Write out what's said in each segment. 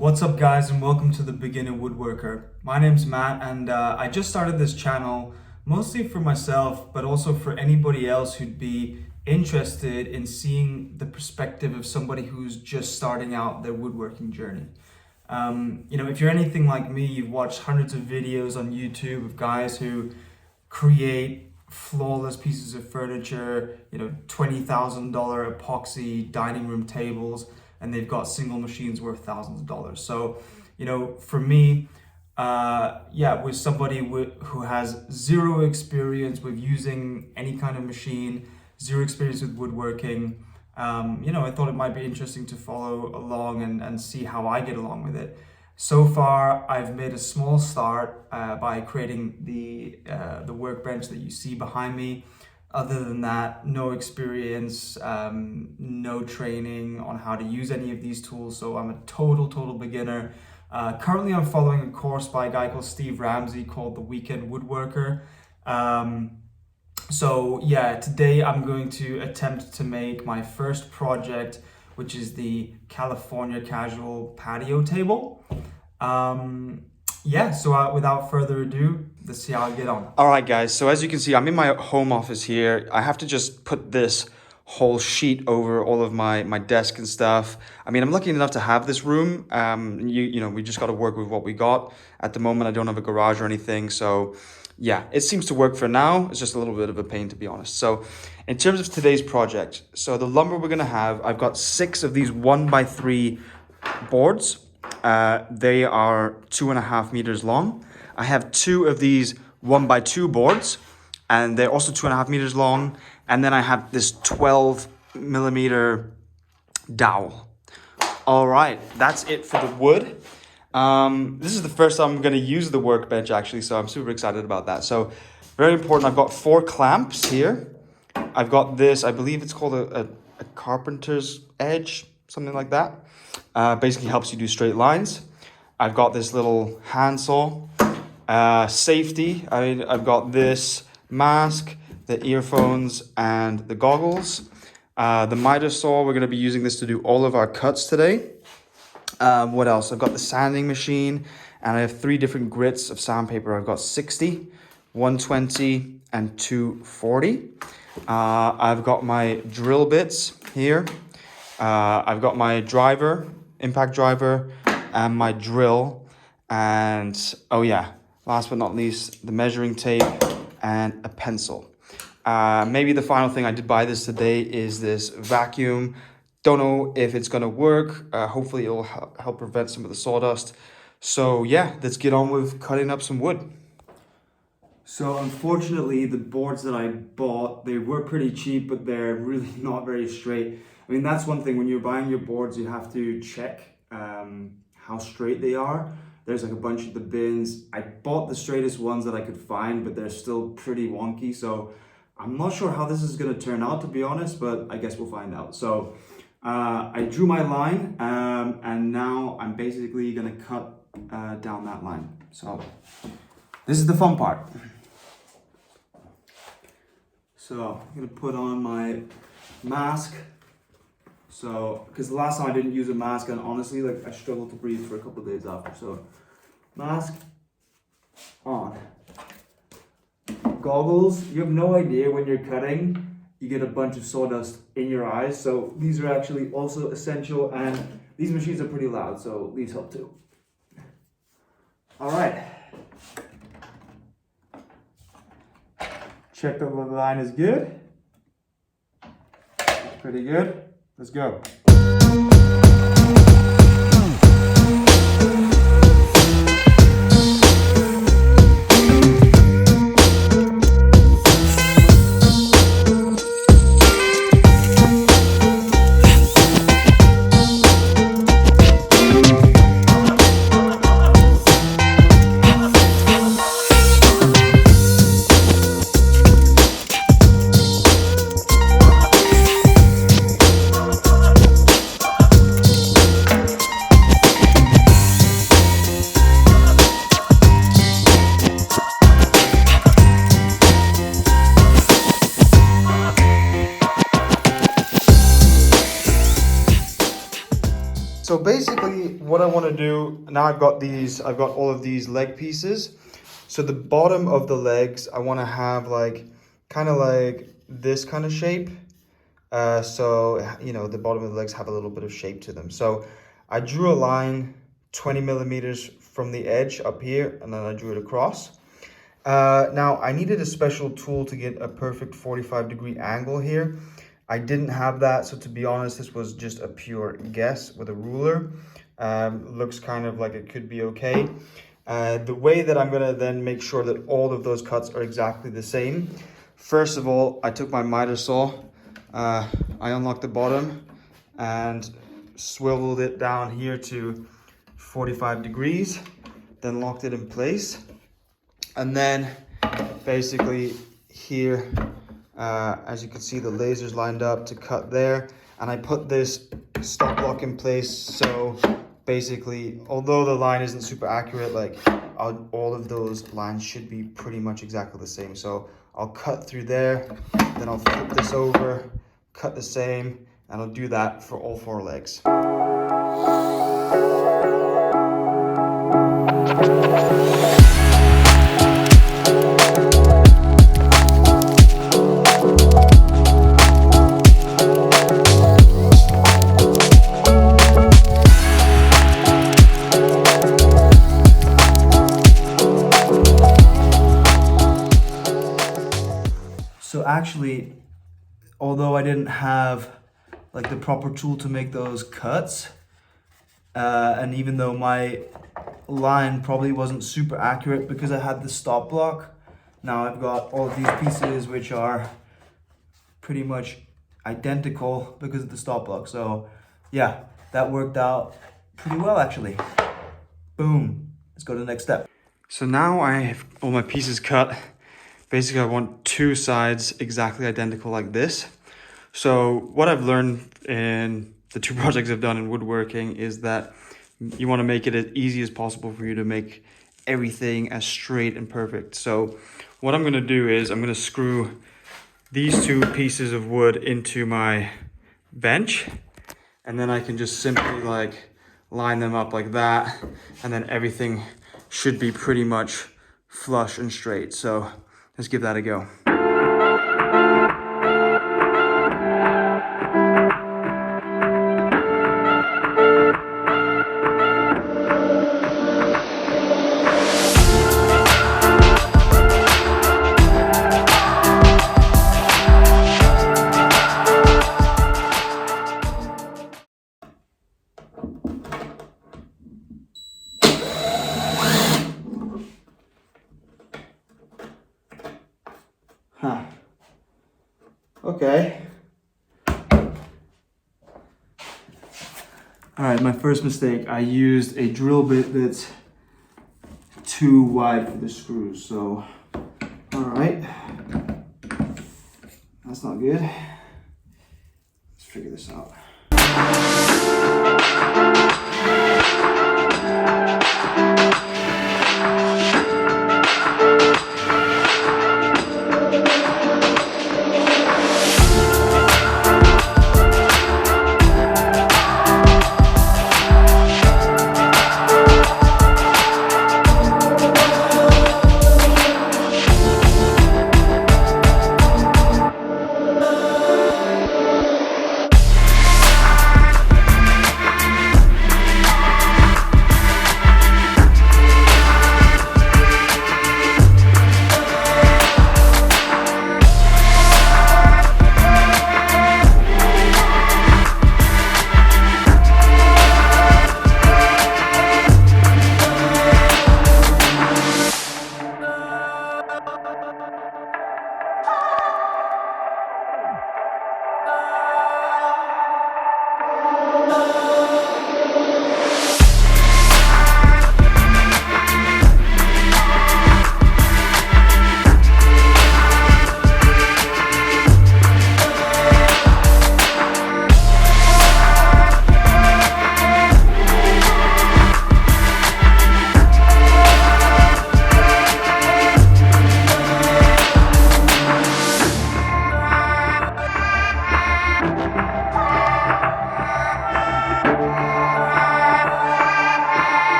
What's up guys and welcome to the Beginner Woodworker. My name's Matt and I just started this channel mostly for myself but also for anybody else who'd be interested in seeing the perspective of somebody who's just starting out their woodworking journey. If you're anything like me, you've watched hundreds of videos on YouTube of guys who create flawless pieces of furniture, $20,000 epoxy dining room tables, and they've got single machines worth thousands of dollars. So, for me, with somebody who has zero experience with using any kind of machine, zero experience with woodworking, I thought it might be interesting to follow along and see how I get along with it. So far, I've made a small start by creating the workbench that you see behind me. Other than that, no experience, no training on how to use any of these tools. So I'm a total beginner. Currently, I'm following a course by a guy called Steve Ramsey called The Weekend Woodworker. Today I'm going to attempt to make my first project, which is the California Casual Patio Table. Without further ado, let's see how I get on. All right, guys. So as you can see, I'm in my home office here. I have to just put this whole sheet over all of my desk and stuff. I mean, I'm lucky enough to have this room. We just got to work with what we got. At the moment, I don't have a garage or anything. So yeah, it seems to work for now. It's just a little bit of a pain, to be honest. So in terms of today's project, so the lumber we're going to have, I've got 6 of these 1x3 boards. They are 2.5 meters long. I have 2 of these 1x2 boards, and they're also 2.5 meters long. And then I have this 12 millimeter dowel. All right, that's it for the wood. This is the first time I'm going to use the workbench actually, so I'm super excited about that. So very important, I've got 4 clamps here. I've got this, I believe it's called a carpenter's edge, something like that. Basically helps you do straight lines. I've got this little handsaw, safety. I've got this mask, the earphones, and the goggles. The miter saw, we're going to be using this to do all of our cuts today. What else? I've got the sanding machine, and I have 3 different grits of sandpaper. I've got 60, 120, and 240. I've got my drill bits here. I've got my driver, impact driver, and my drill. And last but not least, the measuring tape and a pencil. Maybe the final thing, I did buy this today, is this vacuum. Don't know if it's going to work. Hopefully it'll help prevent some of the sawdust. So yeah, let's get on with cutting up some wood. So unfortunately, the boards that I bought, they were pretty cheap, but they're really not very straight. I mean, that's one thing, when you're buying your boards, you have to check how straight they are. There's like a bunch of the bins. I bought the straightest ones that I could find, but they're still pretty wonky. So I'm not sure how this is going to turn out, to be honest, but I guess we'll find out. So I drew my line, and now I'm basically going to cut down that line. So this is the fun part. So I'm going to put on my mask. So, because the last time I didn't use a mask, and honestly, I struggled to breathe for a couple of days after. So, mask on. Goggles. You have no idea when you're cutting, you get a bunch of sawdust in your eyes. So these are actually also essential, and these machines are pretty loud, so these help too. All right. Check that the line is good. Pretty good. Let's go. So basically what I want to do, now I've got all of these leg pieces. So the bottom of the legs, I want to have like, kind of like this kind of shape. So, you know, the bottom of the legs have a little bit of shape to them. So I drew a line 20 millimeters from the edge up here, and then I drew it across. Now I needed a special tool to get a perfect 45-degree angle here. I didn't have that, so to be honest, this was just a pure guess with a ruler. Looks kind of like it could be okay. The way that I'm gonna then make sure that all of those cuts are exactly the same. First of all, I took my miter saw, I unlocked the bottom and swiveled it down here to 45 degrees, then locked it in place. And then basically here, as you can see, the laser's lined up to cut there. And I put this stop block in place. So basically, although the line isn't super accurate, like all of those lines should be pretty much exactly the same. So I'll cut through there, then I'll flip this over, cut the same, and I'll do that for all 4 legs. So actually, although I didn't have like the proper tool to make those cuts, and even though my line probably wasn't super accurate because I had the stop block, now I've got all of these pieces which are pretty much identical because of the stop block. So yeah, that worked out pretty well actually. Boom, let's go to the next step. So now I have all my pieces cut. Basically, I want 2 sides exactly identical like this. So what I've learned in the 2 projects I've done in woodworking is that you want to make it as easy as possible for you to make everything as straight and perfect. So what I'm going to do is I'm going to screw these 2 pieces of wood into my bench, and then I can just simply like line them up like that, and then everything should be pretty much flush and straight. So let's give that a go. Huh. Okay. All right, my first mistake. I used a drill bit that's too wide for the screws. So, all right. That's not good. Let's figure this out.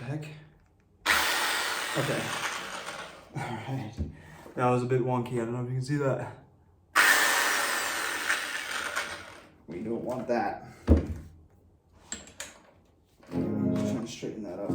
heck? Okay. Alright. That was a bit wonky. I don't know if you can see that. We don't want that. I'm just trying to straighten that up.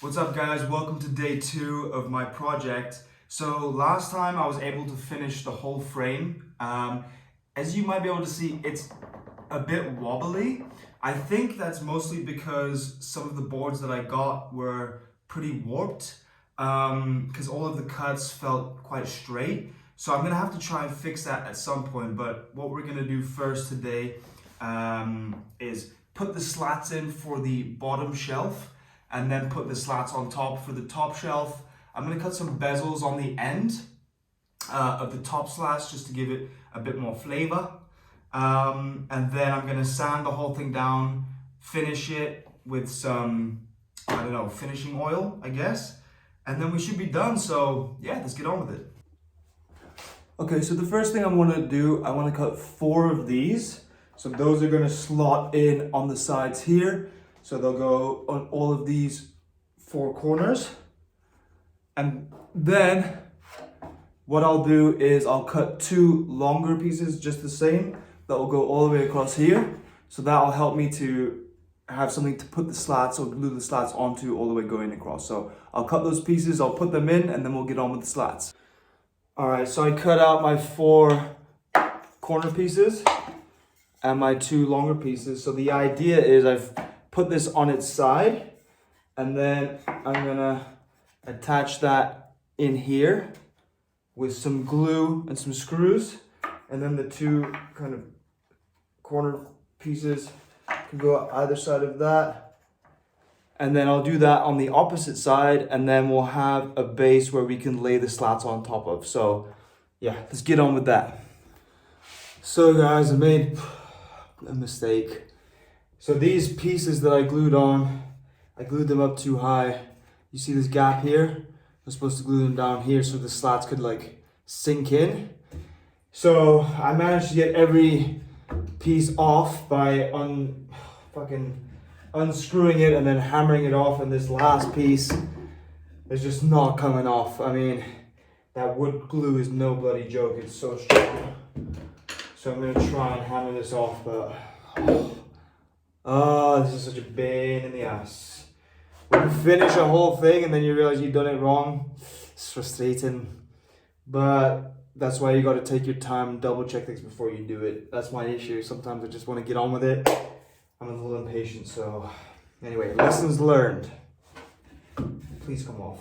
What's up guys, welcome to day 2 of my project. So last time I was able to finish the whole frame. As you might be able to see, it's a bit wobbly. I think that's mostly because some of the boards that I got were pretty warped because all of the cuts felt quite straight. So I'm gonna have to try and fix that at some point, but what we're gonna do first today is put the slats in for the bottom shelf and then put the slats on top for the top shelf. I'm gonna cut some bezels on the end of the top slats just to give it a bit more flavor. And then I'm gonna sand the whole thing down, finish it with some, I don't know, finishing oil, I guess. And then we should be done, so yeah, let's get on with it. Okay, so the first thing I'm gonna do, I wanna cut 4 of these. So those are gonna slot in on the sides here. So they'll go on all of these 4 corners. And then what I'll do is I'll cut 2 longer pieces just the same that will go all the way across here. So that'll help me to have something to put the slats or glue the slats onto all the way going across. So I'll cut those pieces, I'll put them in, and then we'll get on with the slats. All right, so I cut out my 4 corner pieces and my 2 longer pieces. So the idea is I've put this on its side, and then I'm gonna attach that in here with some glue and some screws, and then the 2 kind of corner pieces can go either side of that. And then I'll do that on the opposite side, and then we'll have a base where we can lay the slats on top of. So yeah, let's get on with that. So guys, I made a mistake. So these pieces that I glued on, I glued them up too high. You see this gap here? I'm supposed to glue them down here so the slats could like sink in. So I managed to get every piece off by unscrewing it and then hammering it off, and this last piece is just not coming off. I mean, that wood glue is no bloody joke, it's so strong. So I'm gonna try and hammer this off, but oh, this is such a pain in the ass. When you finish a whole thing and then you realize you've done it wrong, it's frustrating. But that's why you got to take your time and double check things before you do it. That's my issue. Sometimes I just want to get on with it. I'm a little impatient, so anyway, lessons learned. Please come off.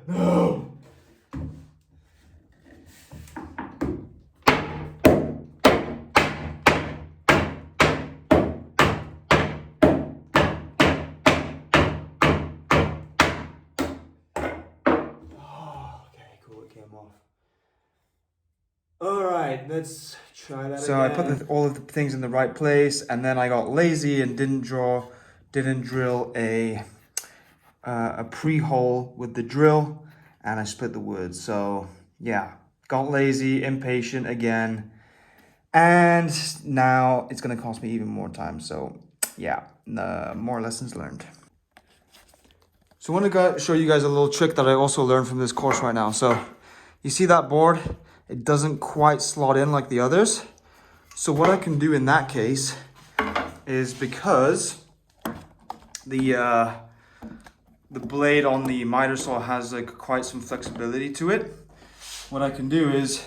No! off. All right, let's try that So again. I put all of the things in the right place, and then I got lazy and didn't drill a pre-hole with the drill, and I split the wood. So yeah, got lazy, impatient again, and now it's gonna cost me even more time. So yeah, more lessons learned. So I want to show you guys a little trick that I also learned from this course right now. So you see that board? It doesn't quite slot in like the others. So what I can do in that case is, because the blade on the miter saw has like quite some flexibility to it, what I can do is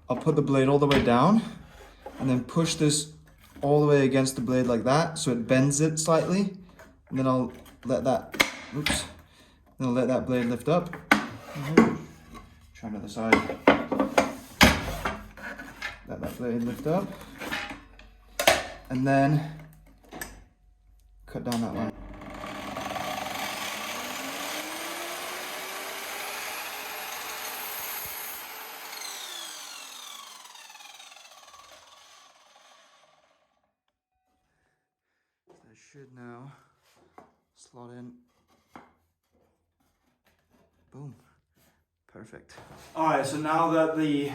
I'll put the blade all the way down and then push this all the way against the blade like that, so it bends it slightly, and then I'll let that, then I'll let that blade lift up. Try another side. Let that blade lift up, and then cut down that line. That should now slot in. Boom. Perfect. All right, so now that the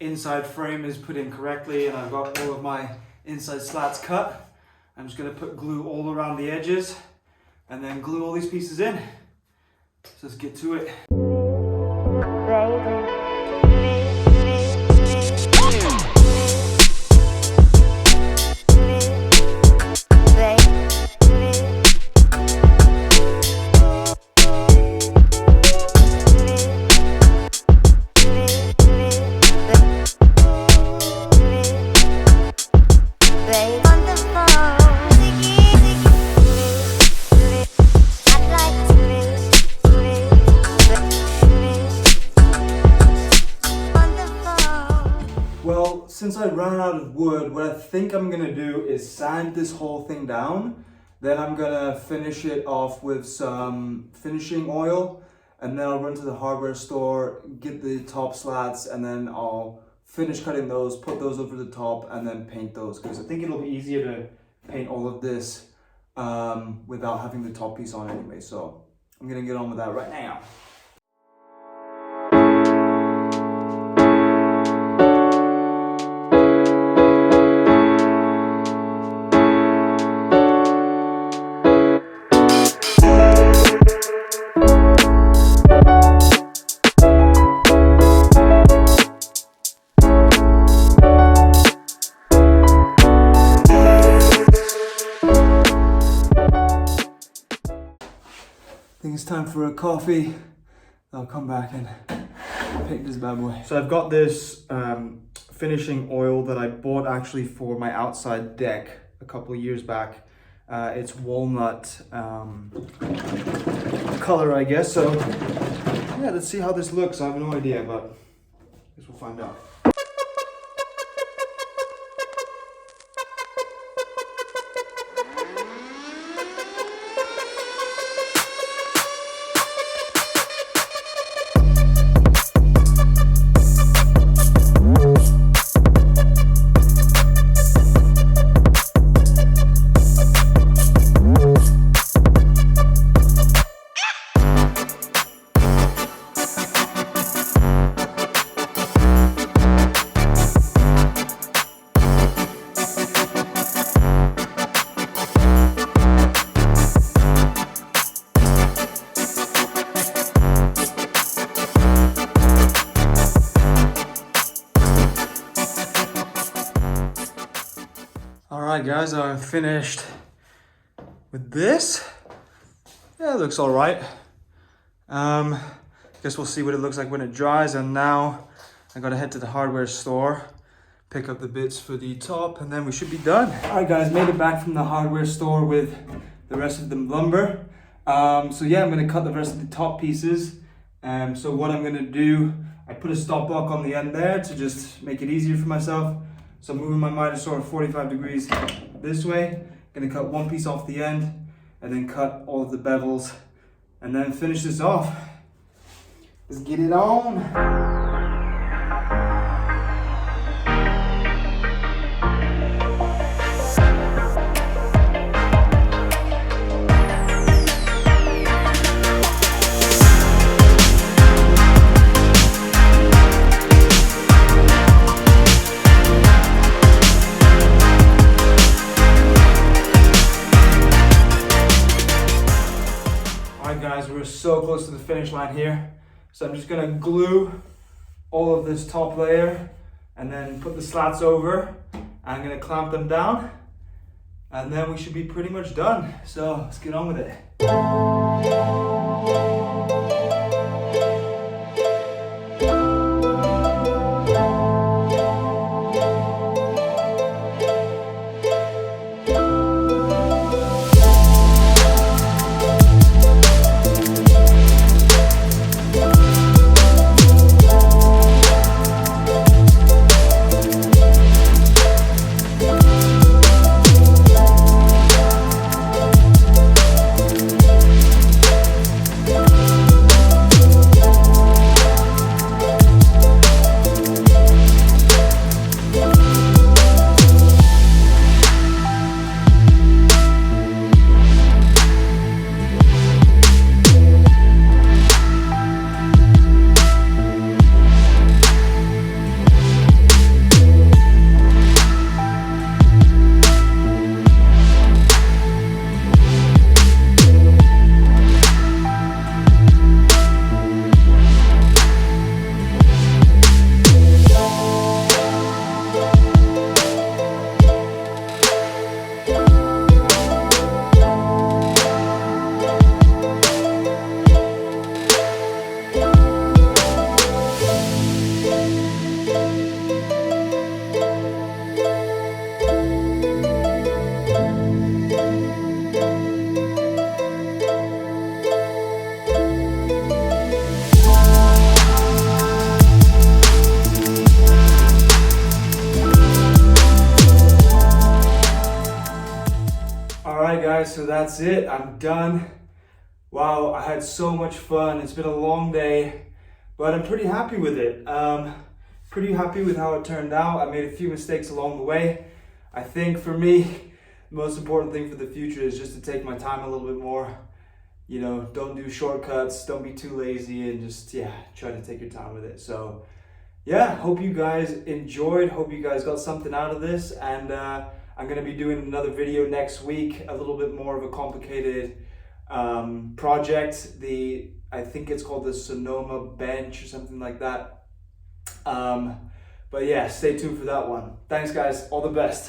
inside frame is put in correctly and I've got all of my inside slats cut, I'm just gonna put glue all around the edges and then glue all these pieces in. So let's get to it. Well, since I ran out of wood, what I think I'm gonna do is sand this whole thing down. Then I'm gonna finish it off with some finishing oil, and then I'll run to the hardware store, get the top slats, and then I'll finish cutting those, put those over the top, and then paint those, because I think it'll be easier to paint all of this without having the top piece on anyway. So I'm gonna get on with that right now. I think it's time for a coffee. I'll come back and pick this bad boy. So I've got this finishing oil that I bought actually for my outside deck a couple of years back. It's walnut color, I guess. So yeah, let's see how this looks. I have no idea, but I guess we'll find out. Alright guys, I'm finished with this. Yeah, it looks alright. Guess we'll see what it looks like when it dries, and now I gotta head to the hardware store, pick up the bits for the top, and then we should be done. Alright guys, made it back from the hardware store with the rest of the lumber. So yeah, I'm gonna cut the rest of the top pieces. So what I'm gonna do, I put a stop block on the end there to just make it easier for myself. So I'm moving my miter saw 45 degrees this way. Gonna cut one piece off the end and then cut all of the bevels and then finish this off. Let's get it on. Alright guys, we're so close to the finish line here. So I'm just gonna glue all of this top layer and then put the slats over. I'm gonna clamp them down and then we should be pretty much done. So let's get on with it. Alright guys, so that's it. I'm done. Wow, I had so much fun. It's been a long day, but I'm pretty happy with it. Pretty happy with how it turned out. I made a few mistakes along the way. I think for me, the most important thing for the future is just to take my time a little bit more. You know, don't do shortcuts, don't be too lazy, and just, try to take your time with it. So, hope you guys enjoyed. Hope you guys got something out of this, and I'm going to be doing another video next week, a little bit more of a complicated project. I think it's called the Sonoma bench or something like that. But stay tuned for that one. Thanks guys, all the best.